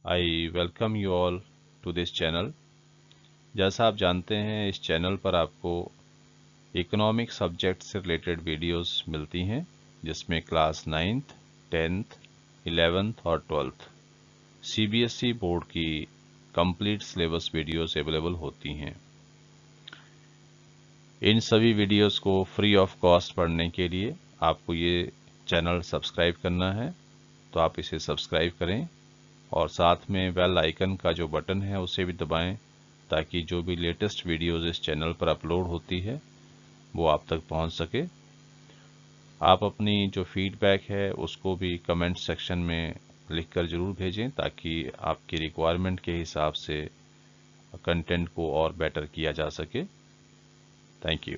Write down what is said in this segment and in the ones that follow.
I welcome you all to this channel. जैसा आप जानते हैं, इस चैनल पर आपको इकोनॉमिक सब्जेक्ट से रिलेटेड वीडियोस मिलती हैं, जिसमें क्लास 9th, 10th, 11th और 12th सीबीएसई बोर्ड की कंप्लीट सिलेबस वीडियोस अवेलेबल होती हैं। इन सभी वीडियोस को फ्री ऑफ कॉस्ट पढ़ने के लिए आपको ये चैनल सब्सक्राइब करना है, तो आप इसे सब्सक्राइब करें और साथ में बेल आइकन का जो बटन है उसे भी दबाएं, ताकि जो भी लेटेस्ट वीडियोस इस चैनल पर अपलोड होती है वो आप तक पहुंच सके। आप अपनी जो फीडबैक है उसको भी कमेंट सेक्शन में लिखकर ज़रूर भेजें, ताकि आपकी रिक्वायरमेंट के हिसाब से कंटेंट को और बेटर किया जा सके। Thank you.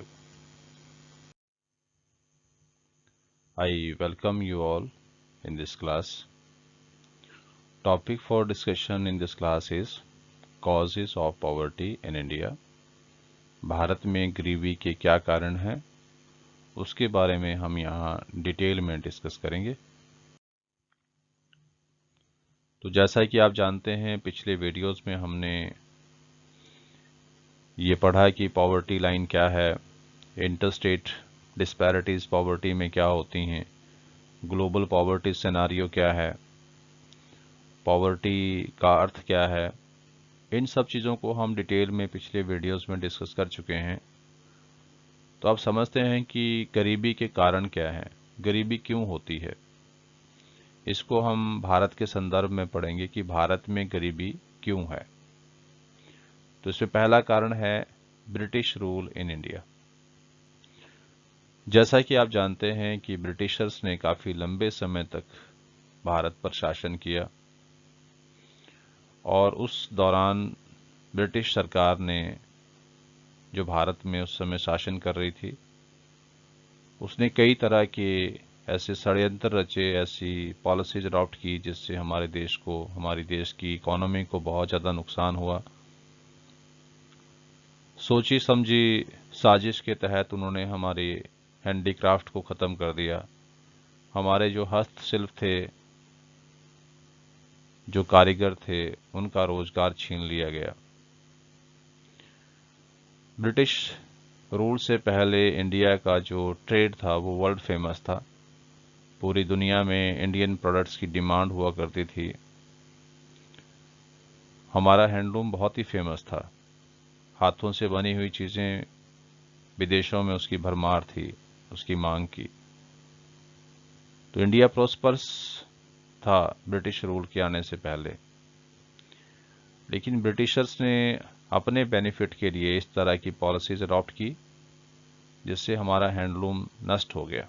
I welcome you all in this class. Topic for discussion in this class is causes of poverty in India. Bharat में गरीबी के क्या कारण हैं, उसके बारे में हम यहाँ डिटेल में डिस्कस करेंगे। तो जैसा कि आप जानते हैं, पिछले वीडियोस में हमने ये पढ़ा कि पॉवर्टी लाइन क्या है, इंटरस्टेट डिस्पैरिटीज़ पॉवर्टी में क्या होती हैं, ग्लोबल पॉवर्टी सिनेरियो क्या है, पॉवर्टी का अर्थ क्या है। इन सब चीज़ों को हम डिटेल में पिछले वीडियोस में डिस्कस कर चुके हैं। तो आप समझते हैं कि गरीबी के कारण क्या हैं, गरीबी क्यों होती है। इसको हम भारत के संदर्भ में पढ़ेंगे कि भारत में गरीबी क्यों है। तो इसमें पहला कारण है ब्रिटिश रूल इन इंडिया। जैसा कि आप जानते हैं कि ब्रिटिशर्स ने काफ़ी लंबे समय तक भारत पर शासन किया, और उस दौरान ब्रिटिश सरकार ने जो भारत में उस समय शासन कर रही थी, उसने कई तरह के ऐसे षड्यंत्र रचे, ऐसी पॉलिसीज अडॉप्ट की जिससे हमारे देश को, हमारी देश की इकोनॉमी को बहुत ज़्यादा नुकसान हुआ। सोची समझी साजिश के तहत उन्होंने हमारे हैंडीक्राफ्ट को ख़त्म कर दिया। हमारे जो हस्तशिल्प थे, जो कारीगर थे, उनका रोजगार छीन लिया गया। ब्रिटिश रूल से पहले इंडिया का जो ट्रेड था वो वर्ल्ड फेमस था। पूरी दुनिया में इंडियन प्रोडक्ट्स की डिमांड हुआ करती थी। हमारा हैंडलूम बहुत ही फेमस था। हाथों से बनी हुई चीज़ें विदेशों में उसकी भरमार थी, उसकी मांग की। तो इंडिया प्रॉस्पर्स था ब्रिटिश रूल के आने से पहले। लेकिन ब्रिटिशर्स ने अपने बेनिफिट के लिए इस तरह की पॉलिसीज अडॉप्ट की, जिससे हमारा हैंडलूम नष्ट हो गया।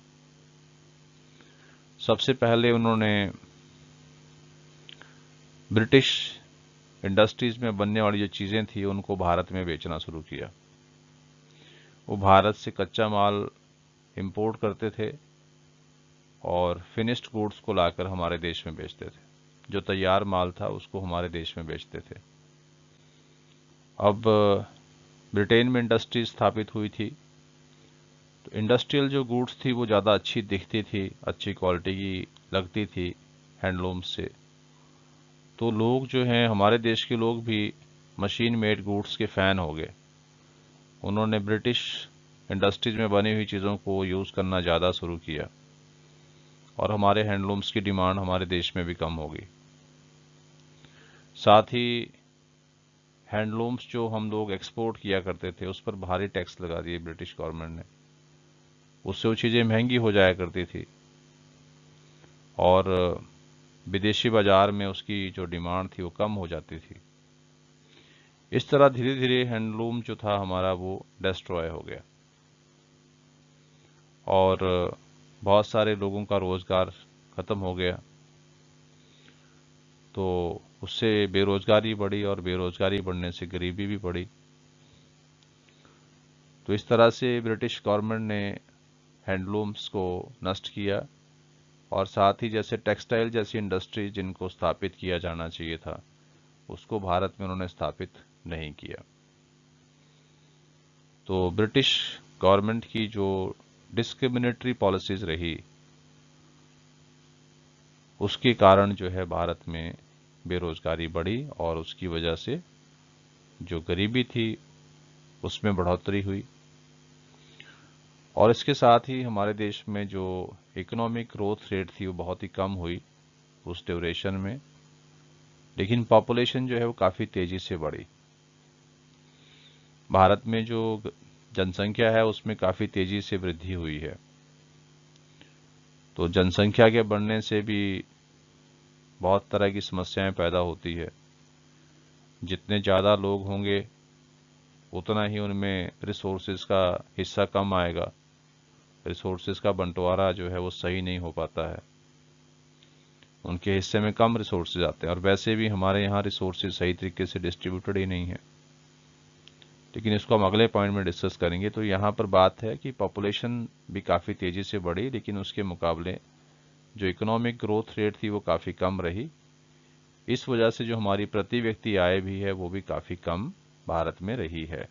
सबसे पहले उन्होंने ब्रिटिश इंडस्ट्रीज में बनने वाली जो चीज़ें थी उनको भारत में बेचना शुरू किया। वो भारत से कच्चा माल इंपोर्ट करते थे और फिनिश्ड गुड्स को लाकर हमारे देश में बेचते थे। जो तैयार माल था उसको हमारे देश में बेचते थे। अब ब्रिटेन में इंडस्ट्री स्थापित हुई थी, तो इंडस्ट्रियल जो गुड्स थी वो ज़्यादा अच्छी दिखती थी, अच्छी क्वालिटी की लगती थी हैंडलूम से। तो लोग जो हैं, हमारे देश के लोग भी मशीन मेड गुड्स के फ़ैन हो गए। उन्होंने ब्रिटिश इंडस्ट्रीज में बनी हुई चीज़ों को यूज़ करना ज़्यादा शुरू किया, और हमारे हैंडलूम्स की डिमांड हमारे देश में भी कम हो गई। साथ ही हैंडलूम्स जो हम लोग एक्सपोर्ट किया करते थे उस पर भारी टैक्स लगा दिए ब्रिटिश गवर्नमेंट ने। उससे वो चीज़ें महंगी हो जाया करती थी, और विदेशी बाजार में उसकी जो डिमांड थी वो कम हो जाती थी। इस तरह धीरे धीरे हैंडलूम जो था हमारा वो डिस्ट्रॉय हो गया, और बहुत सारे लोगों का रोज़गार ख़त्म हो गया। तो उससे बेरोज़गारी बढ़ी, और बेरोज़गारी बढ़ने से गरीबी भी बढ़ी। तो इस तरह से ब्रिटिश गवर्नमेंट ने हैंडलूम्स को नष्ट किया, और साथ ही जैसे टेक्सटाइल जैसी इंडस्ट्री जिनको स्थापित किया जाना चाहिए था, उसको भारत में उन्होंने स्थापित नहीं किया। तो ब्रिटिश गवर्नमेंट की जो डिस्क्रिमिनेटरी पॉलिसीज रही, उसके कारण जो है भारत में बेरोजगारी बढ़ी और उसकी वजह से जो गरीबी थी उसमें बढ़ोतरी हुई। और इसके साथ ही हमारे देश में जो इकोनॉमिक ग्रोथ रेट थी वो बहुत ही कम हुई उस ड्यूरेशन में, लेकिन पॉपुलेशन जो है वो काफ़ी तेज़ी से बढ़ी। भारत में जो जनसंख्या है उसमें काफ़ी तेज़ी से वृद्धि हुई है। तो जनसंख्या के बढ़ने से भी बहुत तरह की समस्याएं पैदा होती है। जितने ज़्यादा लोग होंगे उतना ही उनमें रिसोर्सेज का हिस्सा कम आएगा, रिसोर्सेज का बंटवारा जो है वो सही नहीं हो पाता है, उनके हिस्से में कम रिसोर्सेज आते हैं। और वैसे भी हमारे यहाँ रिसोर्सेज सही तरीके से डिस्ट्रीब्यूटेड ही नहीं है, लेकिन इसको हम अगले पॉइंट में डिस्कस करेंगे। तो यहाँ पर बात है कि पॉपुलेशन भी काफ़ी तेज़ी से बढ़ी, लेकिन उसके मुकाबले जो इकोनॉमिक ग्रोथ रेट थी वो काफ़ी कम रही। इस वजह से जो हमारी प्रति व्यक्ति आय भी है वो भी काफ़ी कम भारत में रही है।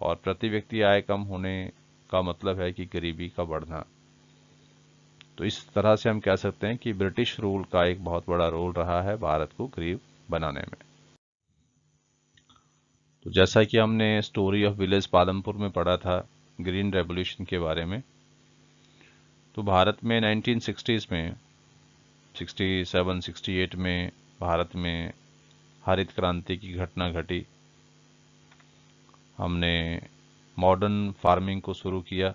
और प्रति व्यक्ति आय कम होने का मतलब है कि गरीबी का बढ़ना। तो इस तरह से हम कह सकते हैं कि ब्रिटिश रूल का एक बहुत बड़ा रोल रहा है भारत को गरीब बनाने में। तो जैसा कि हमने स्टोरी ऑफ विलेज पालमपुर में पढ़ा था ग्रीन रेवोल्यूशन के बारे में, तो भारत में 1960s में 67-68 में भारत में हरित क्रांति की घटना घटी। हमने मॉडर्न फार्मिंग को शुरू किया,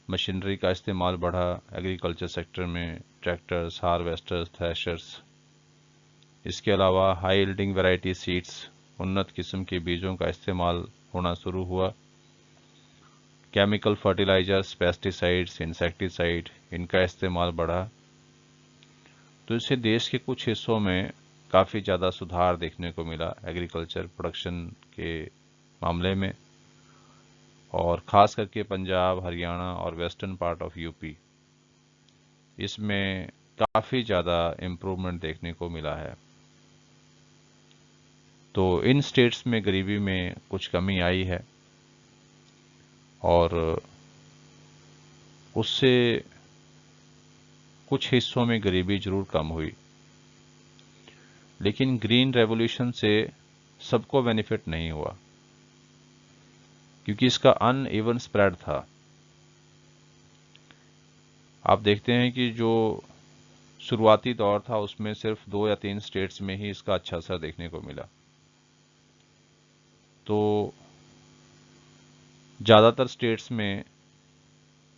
मशीनरी का इस्तेमाल बढ़ा एग्रीकल्चर सेक्टर में, ट्रैक्टर्स, हार्वेस्टर्स, थ्रेशर्स। इसके अलावा हाई यील्डिंग वैरायटी सीड्स, उन्नत किस्म के बीजों का इस्तेमाल होना शुरू हुआ। केमिकल फर्टिलाइजर्स, पेस्टिसाइड्स, इंसेक्टिसाइड, इनका इस्तेमाल बढ़ा। तो इससे देश के कुछ हिस्सों में काफ़ी ज़्यादा सुधार देखने को मिला एग्रीकल्चर प्रोडक्शन के मामले में, और ख़ास करके पंजाब, हरियाणा और वेस्टर्न पार्ट ऑफ यूपी, इसमें काफ़ी ज़्यादा इम्प्रूवमेंट देखने को मिला है। तो इन स्टेट्स में गरीबी में कुछ कमी आई है और उससे कुछ हिस्सों में गरीबी जरूर कम हुई, लेकिन ग्रीन रेवोल्यूशन से सबको बेनिफिट नहीं हुआ क्योंकि इसका अनइवन स्प्रेड था। आप देखते हैं कि जो शुरुआती दौर था उसमें सिर्फ 2 या 3 स्टेट्स में ही इसका अच्छा असर देखने को मिला। तो ज़्यादातर स्टेट्स में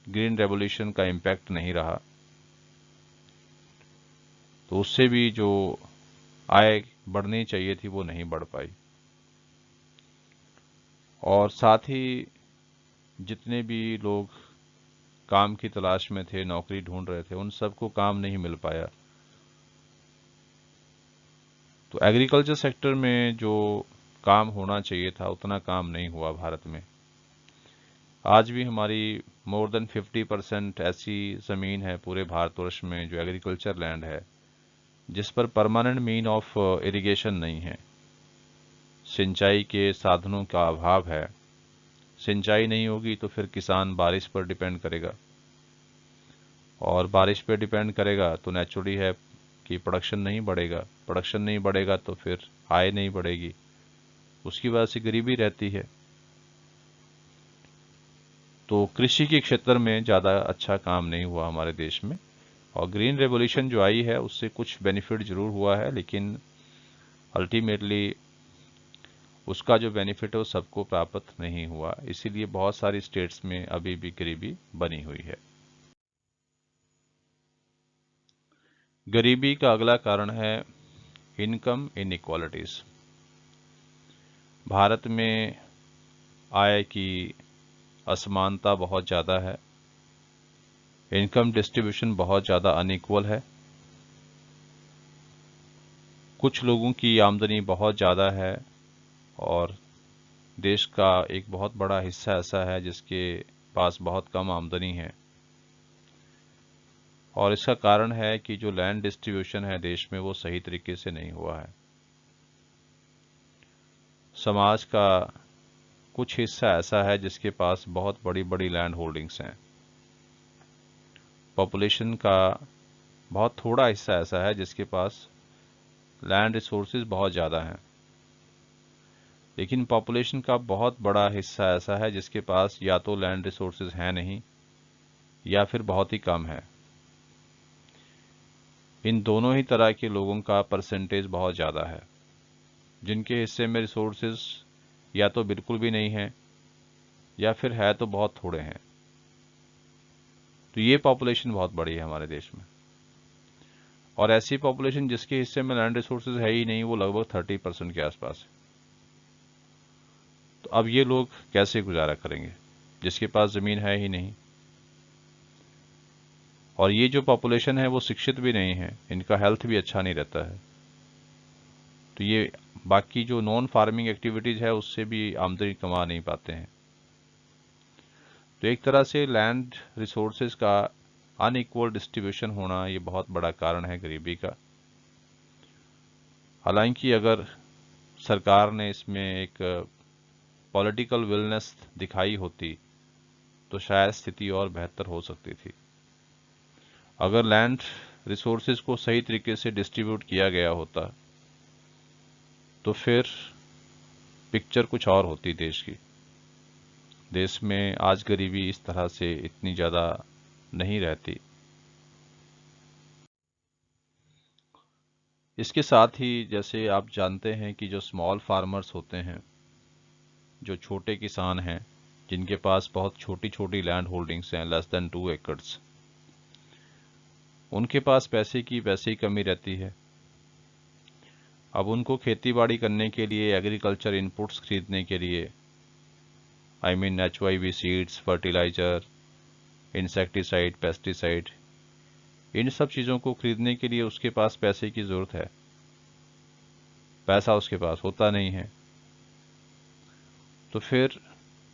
ग्रीन रेवोल्यूशन का इम्पैक्ट नहीं रहा, तो उससे भी जो आय बढ़नी चाहिए थी वो नहीं बढ़ पाई। और साथ ही जितने भी लोग काम की तलाश में थे, नौकरी ढूंढ रहे थे, उन सबको काम नहीं मिल पाया। तो एग्रीकल्चर सेक्टर में जो काम होना चाहिए था उतना काम नहीं हुआ भारत में। आज भी हमारी मोर देन 50% ऐसी ज़मीन है पूरे भारतवर्ष में जो एग्रीकल्चर लैंड है, जिस पर परमानेंट मीन ऑफ इरिगेशन नहीं है, सिंचाई के साधनों का अभाव है। सिंचाई नहीं होगी तो फिर किसान बारिश पर डिपेंड करेगा, और बारिश पर डिपेंड करेगा तो नेचुरली है कि प्रोडक्शन नहीं बढ़ेगा, प्रोडक्शन नहीं बढ़ेगा तो फिर आय नहीं बढ़ेगी, उसकी वजह से गरीबी रहती है। तो कृषि के क्षेत्र में ज़्यादा अच्छा काम नहीं हुआ हमारे देश में, और ग्रीन रेवोल्यूशन जो आई है उससे कुछ बेनिफिट जरूर हुआ है, लेकिन अल्टीमेटली उसका जो बेनिफिट है वो सबको प्राप्त नहीं हुआ। इसीलिए बहुत सारी स्टेट्स में अभी भी गरीबी बनी हुई है। गरीबी का अगला कारण है इनकम इनइक्वालिटीज। भारत में आय की असमानता बहुत ज़्यादा है, इनकम डिस्ट्रीब्यूशन बहुत ज़्यादा अनइक्वल है। कुछ लोगों की आमदनी बहुत ज़्यादा है और देश का एक बहुत बड़ा हिस्सा ऐसा है जिसके पास बहुत कम आमदनी है। और इसका कारण है कि जो लैंड डिस्ट्रीब्यूशन है देश में वो सही तरीके से नहीं हुआ है। समाज का कुछ हिस्सा ऐसा है जिसके पास बहुत बड़ी बड़ी लैंड होल्डिंग्स हैं। पॉपुलेशन का बहुत थोड़ा हिस्सा ऐसा है जिसके पास लैंड रिसोर्सेज बहुत ज़्यादा हैं, लेकिन पॉपुलेशन का बहुत बड़ा हिस्सा ऐसा है जिसके पास या तो लैंड रिसोर्सेज हैं नहीं या फिर बहुत ही कम है। इन दोनों ही तरह के लोगों का परसेंटेज बहुत ज़्यादा है, जिनके हिस्से में रिसोर्सेज या तो बिल्कुल भी नहीं है या फिर है तो बहुत थोड़े हैं। तो ये पॉपुलेशन बहुत बड़ी है हमारे देश में, और ऐसी पॉपुलेशन जिसके हिस्से में लैंड रिसोर्सेज है ही नहीं, वो लगभग 30% के आसपास है। तो अब ये लोग कैसे गुजारा करेंगे जिसके पास ज़मीन है ही नहीं? और ये जो पॉपुलेशन है वो शिक्षित भी नहीं है, इनका हेल्थ भी अच्छा नहीं रहता है, तो ये बाकी जो नॉन फार्मिंग एक्टिविटीज़ है उससे भी आमदनी कमा नहीं पाते हैं। तो एक तरह से लैंड रिसोर्सेज का अनइक्वल डिस्ट्रीब्यूशन होना ये बहुत बड़ा कारण है गरीबी का। हालांकि अगर सरकार ने इसमें एक पॉलिटिकल विलनेस दिखाई होती तो शायद स्थिति और बेहतर हो सकती थी। अगर लैंड रिसोर्सेज को सही तरीके से डिस्ट्रीब्यूट किया गया होता तो फिर पिक्चर कुछ और होती देश की। देश में आज गरीबी इस तरह से इतनी ज़्यादा नहीं रहती। इसके साथ ही जैसे आप जानते हैं कि जो स्मॉल फार्मर्स होते हैं, जो छोटे किसान हैं, जिनके पास बहुत छोटी छोटी लैंड होल्डिंग्स हैं, लेस देन 2 एकड़्स, उनके पास पैसे की वैसे ही कमी रहती है। अब उनको खेती बाड़ी करने के लिए, एग्रीकल्चर इनपुट्स खरीदने के लिए, I mean HYV seeds, fertiliser, insecticide, pesticide, इन सब चीज़ों को खरीदने के लिए उसके पास पैसे की ज़रूरत है। पैसा उसके पास होता नहीं है, तो फिर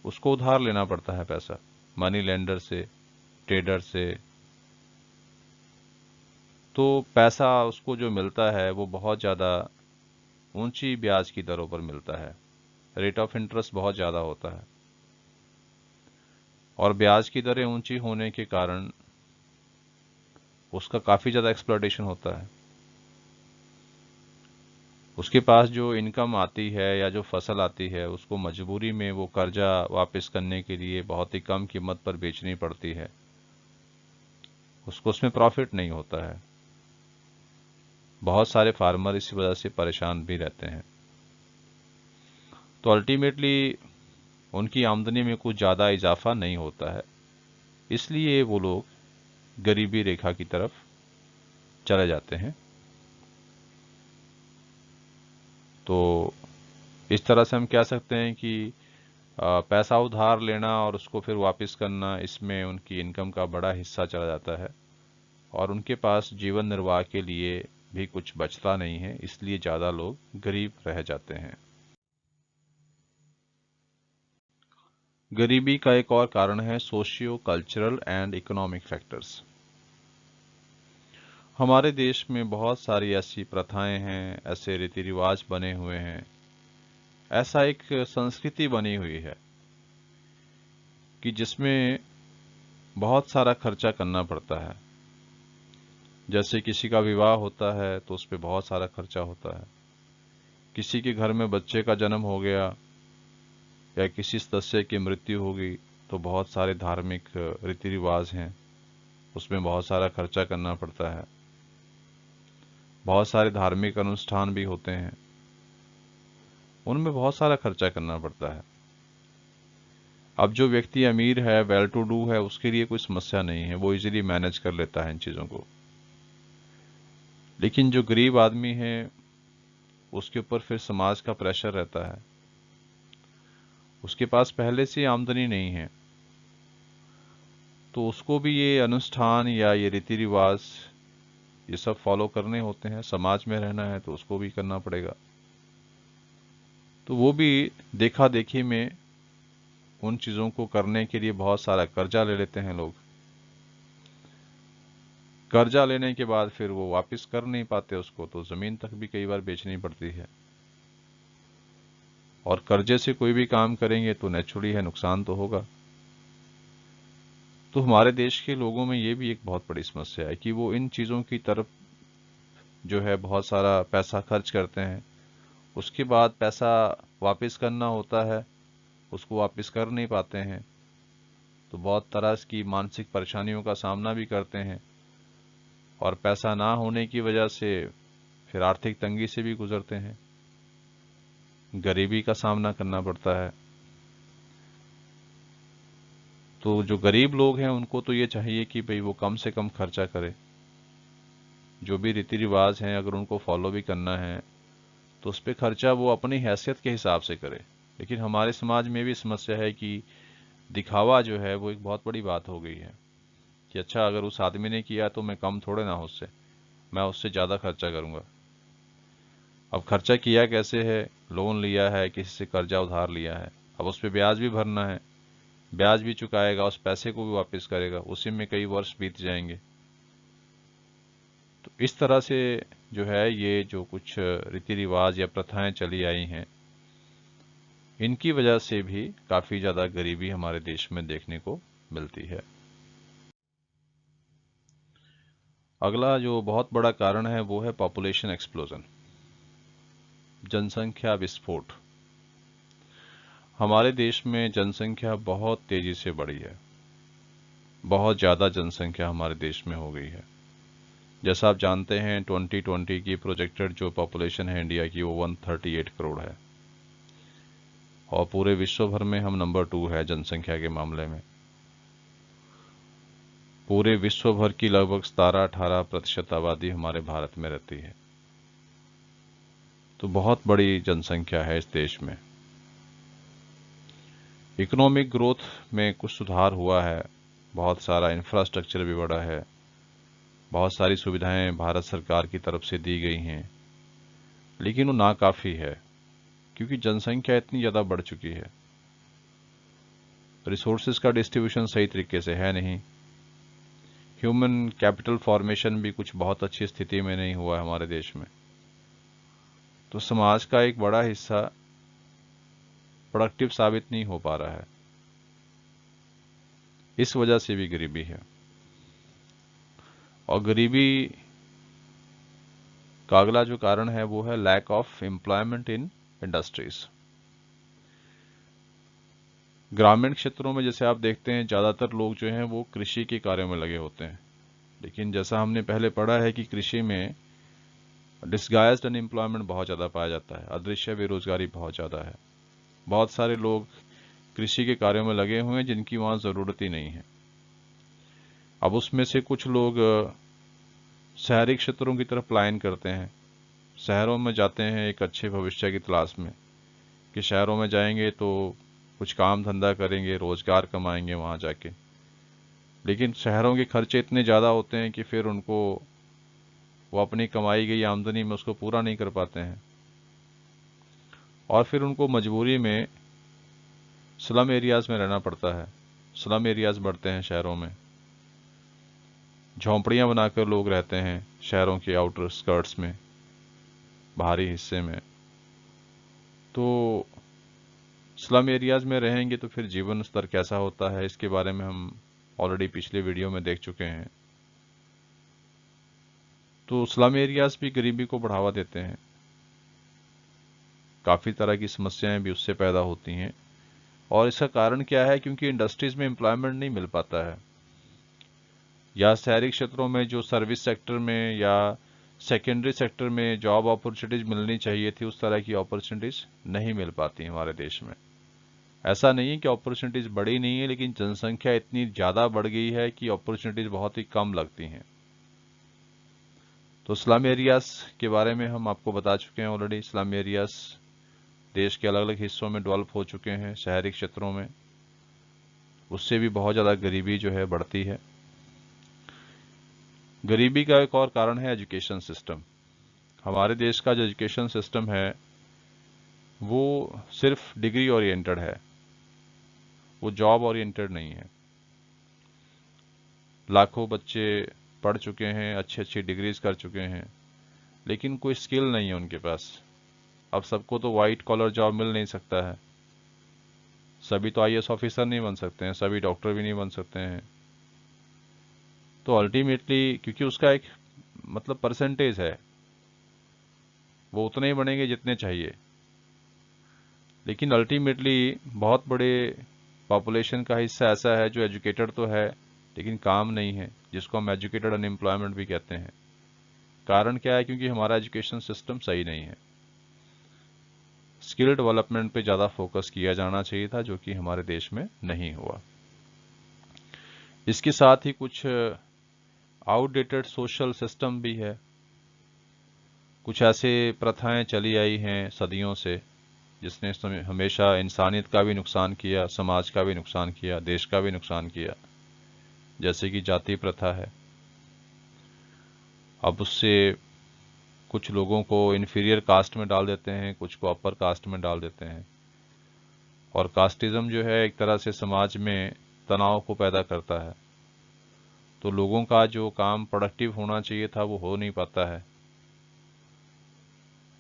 उसको उधार लेना पड़ता है पैसा, मनी लेंडर से, ट्रेडर से। तो पैसा उसको जो मिलता है वो बहुत ज़्यादा ऊंची ब्याज की दरों पर मिलता है, रेट ऑफ इंटरेस्ट बहुत ज़्यादा होता है, और ब्याज की दरें ऊंची होने के कारण उसका काफ़ी ज़्यादा एक्सप्लॉयटेशन होता है। उसके पास जो इनकम आती है या जो फसल आती है उसको मजबूरी में वो कर्जा वापस करने के लिए बहुत ही कम कीमत पर बेचनी पड़ती है, उसको उसमें प्रॉफिट नहीं होता है। बहुत सारे फार्मर इसी वजह से परेशान भी रहते हैं। तो अल्टीमेटली उनकी आमदनी में कुछ ज़्यादा इजाफा नहीं होता है, इसलिए वो लोग गरीबी रेखा की तरफ चले जाते हैं। तो इस तरह से हम कह सकते हैं कि पैसा उधार लेना और उसको फिर वापस करना, इसमें उनकी इनकम का बड़ा हिस्सा चला जाता है और उनके पास जीवन निर्वाह के लिए भी कुछ बचता नहीं है, इसलिए ज़्यादा लोग गरीब रह जाते हैं। गरीबी का एक और कारण है socio cultural and economic factors. हमारे देश में बहुत सारी ऐसी प्रथाएं हैं, ऐसे रीति रिवाज बने हुए हैं, ऐसा एक संस्कृति बनी हुई है कि जिसमें बहुत सारा खर्चा करना पड़ता है। जैसे किसी का विवाह होता है तो उस पर बहुत सारा खर्चा होता है, किसी के घर में बच्चे का जन्म हो गया या किसी सदस्य की मृत्यु होगी तो बहुत सारे धार्मिक रीति रिवाज हैं, उसमें बहुत सारा खर्चा करना पड़ता है। बहुत सारे धार्मिक अनुष्ठान भी होते हैं, उनमें बहुत सारा खर्चा करना पड़ता है। अब जो व्यक्ति अमीर है, वेल टू डू है, उसके लिए कोई समस्या नहीं है, वो इजीली मैनेज कर लेता है इन चीज़ों को। लेकिन जो गरीब आदमी है उसके ऊपर फिर समाज का प्रेशर रहता है, उसके पास पहले से आमदनी नहीं है, तो उसको भी ये अनुष्ठान या ये रीति रिवाज ये सब फॉलो करने होते हैं। समाज में रहना है तो उसको भी करना पड़ेगा। तो वो भी देखा देखी में उन चीज़ों को करने के लिए बहुत सारा कर्जा ले लेते हैं लोग। कर्जा लेने के बाद फिर वो वापस कर नहीं पाते उसको, तो ज़मीन तक भी कई बार बेचनी पड़ती है। और कर्जे से कोई भी काम करेंगे तो नेचुरली है नुकसान तो होगा। तो हमारे देश के लोगों में ये भी एक बहुत बड़ी समस्या है कि वो इन चीज़ों की तरफ जो है बहुत सारा पैसा खर्च करते हैं, उसके बाद पैसा वापस करना होता है, उसको वापस कर नहीं पाते हैं, तो बहुत तरह की मानसिक परेशानियों का सामना भी करते हैं, और पैसा ना होने की वजह से फिर आर्थिक तंगी से भी गुजरते हैं, गरीबी का सामना करना पड़ता है। तो जो गरीब लोग हैं उनको तो ये चाहिए कि भाई वो कम से कम खर्चा करे, जो भी रीति रिवाज हैं अगर उनको फॉलो भी करना है तो उस पर खर्चा वो अपनी हैसियत के हिसाब से करे। लेकिन हमारे समाज में भी समस्या है कि दिखावा जो है वो एक बहुत बड़ी बात हो गई है, कि अच्छा अगर उस आदमी ने किया तो मैं कम थोड़े ना हूँ उससे, मैं उससे ज़्यादा खर्चा करूँगा। अब खर्चा किया कैसे है, लोन लिया है, किसी से कर्जा उधार लिया है, अब उस पर ब्याज भी भरना है, ब्याज भी चुकाएगा, उस पैसे को भी वापस करेगा, उसी में कई वर्ष बीत जाएंगे। तो इस तरह से जो है ये जो कुछ रीति रिवाज या प्रथाएं चली आई हैं, इनकी वजह से भी काफ़ी ज़्यादा गरीबी हमारे देश में देखने को मिलती है। अगला जो बहुत बड़ा कारण है वो है पॉपुलेशन एक्सप्लोजन, जनसंख्या विस्फोट। हमारे देश में जनसंख्या बहुत तेजी से बढ़ी है, बहुत ज़्यादा जनसंख्या हमारे देश में हो गई है। जैसा आप जानते हैं 2020 की प्रोजेक्टेड जो पॉपुलेशन है इंडिया की वो 138 करोड़ है, और पूरे विश्व भर में हम नंबर 2 है जनसंख्या के मामले में। पूरे विश्व भर की लगभग 17-18% आबादी हमारे भारत में रहती है, तो बहुत बड़ी जनसंख्या है इस देश में। इकोनॉमिक ग्रोथ में कुछ सुधार हुआ है, बहुत सारा इंफ्रास्ट्रक्चर भी बढ़ा है, बहुत सारी सुविधाएं भारत सरकार की तरफ से दी गई हैं, लेकिन वो नाकाफ़ी है, क्योंकि जनसंख्या इतनी ज़्यादा बढ़ चुकी है। रिसोर्सेज का डिस्ट्रीब्यूशन सही तरीके से है नहीं, ह्यूमन कैपिटल फॉर्मेशन भी कुछ बहुत अच्छी स्थिति में नहीं हुआ है हमारे देश में। तो समाज का एक बड़ा हिस्सा प्रोडक्टिव साबित नहीं हो पा रहा है, इस वजह से भी गरीबी है। और गरीबी का अगला जो कारण है वो है lack of employment in industries. ग्रामीण क्षेत्रों में जैसे आप देखते हैं ज़्यादातर लोग जो हैं वो कृषि के कार्यों में लगे होते हैं, लेकिन जैसा हमने पहले पढ़ा है कि कृषि में डिस्गाइज्ड अनएम्प्लॉयमेंट बहुत ज़्यादा पाया जाता है, अदृश्य बेरोजगारी बहुत ज़्यादा है। बहुत सारे लोग कृषि के कार्यों में लगे हुए हैं जिनकी वहाँ ज़रूरत ही नहीं है। अब उसमें से कुछ लोग शहरी क्षेत्रों की तरफ पलायन करते हैं, शहरों में जाते हैं एक अच्छे भविष्य की तलाश में, कि शहरों में जाएंगे तो कुछ काम धंधा करेंगे, रोजगार कमाएंगे वहाँ जाके। लेकिन शहरों के खर्चे इतने ज़्यादा होते हैं कि फिर उनको वो अपनी कमाई गई आमदनी में उसको पूरा नहीं कर पाते हैं, और फिर उनको मजबूरी में स्लम एरियाज़ में रहना पड़ता है। स्लम एरियाज़ बढ़ते हैं शहरों में, झोंपड़ियाँ बनाकर लोग रहते हैं शहरों के आउटर स्कर्ट्स में, बाहरी हिस्से में। तो स्लम एरियाज़ में रहेंगे तो फिर जीवन स्तर कैसा होता है, इसके बारे में हम ऑलरेडी पिछले वीडियो में देख चुके हैं। तो स्लम एरियाज़ भी गरीबी को बढ़ावा देते हैं, काफ़ी तरह की समस्याएं भी उससे पैदा होती हैं। और इसका कारण क्या है, क्योंकि इंडस्ट्रीज़ में एम्प्लॉयमेंट नहीं मिल पाता है, या शहरी क्षेत्रों में जो सर्विस सेक्टर में या सेकेंडरी सेक्टर में जॉब अपॉर्चुनिटीज़ मिलनी चाहिए थी उस तरह की अपॉर्चुनिटीज़ नहीं मिल पाती हमारे देश में। ऐसा नहीं है कि अपॉर्चुनिटीज़ बढ़ी नहीं है, लेकिन जनसंख्या इतनी ज़्यादा बढ़ गई है कि अपॉर्चुनिटीज़ बहुत ही कम लगती हैं। तो स्लम एरियाज़ के बारे में हम आपको बता चुके हैं ऑलरेडी। स्लम एरियाज़ देश के अलग अलग हिस्सों में डेवलप हो चुके हैं, शहरी क्षेत्रों में, उससे भी बहुत ज़्यादा गरीबी जो है बढ़ती है। गरीबी का एक और कारण है एजुकेशन सिस्टम। हमारे देश का जो एजुकेशन सिस्टम है वो सिर्फ डिग्री ओरिएंटेड है, वो जॉब ओरिएंटेड नहीं है। लाखों बच्चे पढ़ चुके हैं, अच्छी अच्छी डिग्रीज कर चुके हैं, लेकिन कोई स्किल नहीं है उनके पास। अब सबको तो वाइट कॉलर जॉब मिल नहीं सकता है, सभी तो आईएएस ऑफिसर नहीं बन सकते हैं, सभी डॉक्टर भी नहीं बन सकते हैं। तो अल्टीमेटली क्योंकि उसका एक मतलब परसेंटेज है, वो उतने ही बनेंगे जितने चाहिए, लेकिन अल्टीमेटली बहुत बड़े पॉपुलेशन का हिस्सा ऐसा है जो एजुकेटेड तो है लेकिन काम नहीं है, जिसको हम एजुकेटेड अनएम्प्लॉयमेंट भी कहते हैं। कारण क्या है? क्योंकि हमारा एजुकेशन सिस्टम सही नहीं है। स्किल डेवलपमेंट पे ज़्यादा फोकस किया जाना चाहिए था, जो कि हमारे देश में नहीं हुआ। इसके साथ ही कुछ आउटडेटेड सोशल सिस्टम भी है। कुछ ऐसे प्रथाएं चली आई हैं सदियों से, जिसने हमेशा इंसानियत का भी नुकसान किया, समाज का भी नुकसान किया, देश का भी नुकसान किया। जैसे कि जाति प्रथा है। अब उससे कुछ लोगों को इन्फीरियर कास्ट में डाल देते हैं, कुछ को अपर कास्ट में डाल देते हैं। और कास्टिज्म जो है एक तरह से समाज में तनाव को पैदा करता है। तो लोगों का जो काम प्रोडक्टिव होना चाहिए था वो हो नहीं पाता है।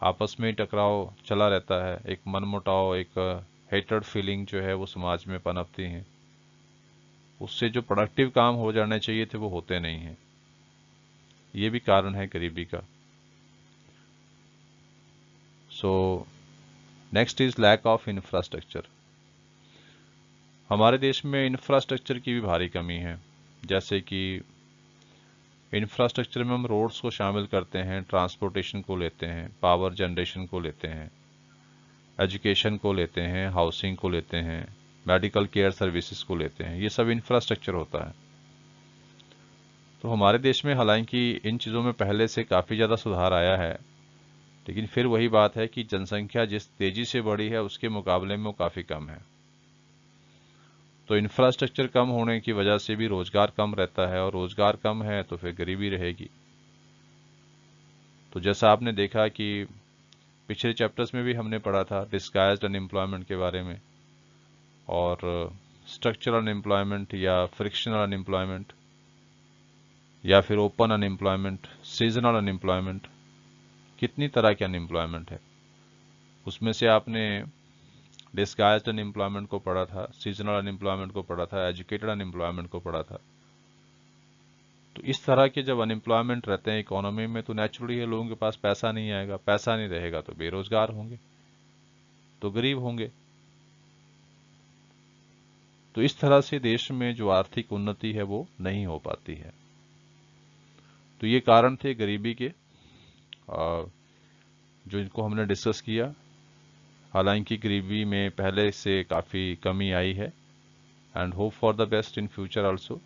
आपस में ही टकराव चला रहता है, एक मनमुटाव, एक हेटेड फीलिंग जो है वो समाज में पनपती है। उससे जो प्रोडक्टिव काम हो जाने चाहिए थे वो होते नहीं हैं। ये भी कारण है गरीबी का। So next is lack of infrastructure. हमारे देश में इंफ्रास्ट्रक्चर की भी भारी कमी है। जैसे कि इंफ्रास्ट्रक्चर में हम रोड्स को शामिल करते हैं, ट्रांसपोर्टेशन को लेते हैं, पावर जनरेशन को लेते हैं, एजुकेशन को लेते हैं, हाउसिंग को लेते हैं, मेडिकल केयर सर्विसेज को लेते हैं। ये सब इंफ्रास्ट्रक्चर होता है। तो हमारे देश में हालांकि इन चीज़ों में पहले से काफ़ी ज़्यादा सुधार आया है, लेकिन फिर वही बात है कि जनसंख्या जिस तेज़ी से बढ़ी है उसके मुकाबले में वो काफ़ी कम है। तो इंफ्रास्ट्रक्चर कम होने की वजह से भी रोज़गार कम रहता है, और रोज़गार कम है तो फिर गरीबी रहेगी। तो जैसा आपने देखा कि पिछले चैप्टर्स में भी हमने पढ़ा था डिस्गाइज्ड अनएम्प्लॉयमेंट के बारे में, और स्ट्रक्चरल अनएम्प्लॉयमेंट या फ्रिक्शनल अनएम्प्लॉयमेंट या फिर ओपन अनएम्प्लॉयमेंट, सीजनल अनएम्प्लॉयमेंट, कितनी तरह के अनएम्प्लॉयमेंट है। उसमें से आपने डिस्गाइज्ड अनएम्प्लॉयमेंट को पढ़ा था, सीजनल अनएम्प्लॉयमेंट को पढ़ा था, एजुकेटेड अनएम्प्लॉयमेंट को पढ़ा था। तो इस तरह के जब अनएम्प्लॉयमेंट रहते हैं इकोनॉमी में, तो नेचुरली है लोगों के पास पैसा नहीं आएगा, पैसा नहीं रहेगा तो बेरोजगार होंगे, तो गरीब होंगे। तो इस तरह से देश में जो आर्थिक उन्नति है वो नहीं हो पाती है। तो ये कारण थे गरीबी के, जो इनको हमने डिस्कस किया। हालांकि गरीबी में पहले से काफ़ी कमी आई है, and hope for the best in future also.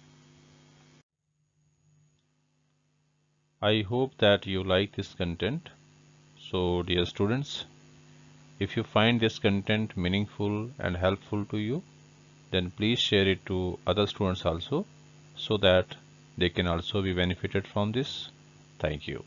I hope that you like this content. So dear students, if you find this content meaningful and helpful to you, then please share it to other students also, so that they can also be benefited from this. Thank you.